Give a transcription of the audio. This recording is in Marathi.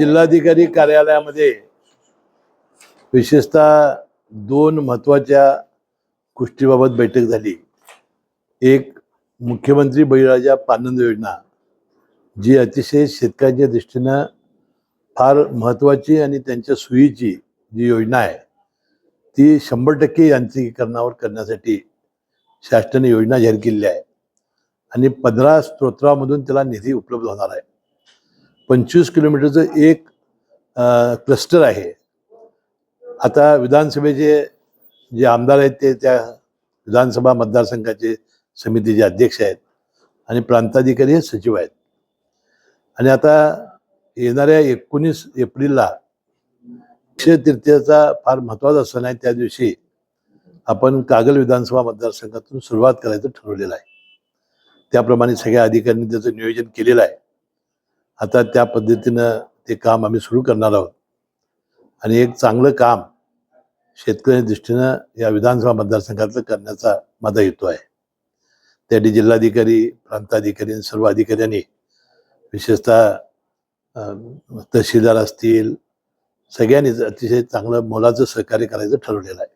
जिल्हाधिकारी कार्यालयामध्ये विशेषतः दोन महत्त्वाच्या गोष्टीबाबत बैठक झाली. एक, मुख्यमंत्री बळीराजा पानंद योजना, जी अतिशय शेतकऱ्यांच्या दृष्टीनं फार महत्त्वाची आणि त्यांच्या सोयीची जी योजना आहे ती 100% यांत्रिकीकरणावर करण्यासाठी शासनाने योजना जाहीर केलेली आहे आणि 15 स्त्रोतांमधून त्याला निधी उपलब्ध होणार आहे. 25 किलोमीटरचं एक क्लस्टर आहे. आता विधानसभेचे जे आमदार आहेत ते त्या विधानसभा मतदारसंघाचे समितीचे अध्यक्ष आहेत आणि प्रांताधिकारी हे सचिव आहेत. आणि आता येणाऱ्या 19 एप्रिलला अक्षय तृतीयेचा फार महत्त्वाचा सण आहे. त्या दिवशी आपण कागल विधानसभा मतदारसंघातून सुरुवात करायचं ठरवलेलं आहे. त्याप्रमाणे सगळ्या अधिकाऱ्यांनी त्याचं नियोजन केलेलं आहे. आता त्या पद्धतीनं ते काम आम्ही सुरू करणार आहोत आणि एक चांगलं काम शेतकऱ्यांच्या दृष्टीनं या विधानसभा मतदारसंघातलं करण्याचा माझा हेतू आहे. त्यासाठी जिल्हाधिकारी, प्रांताधिकारी आणि सर्व अधिकाऱ्यांनी, विशेषतः तहसीलदार असतील, सगळ्यांनीच अतिशय चांगलं मोलाचं सहकार्य करायचं ठरवलेलं आहे.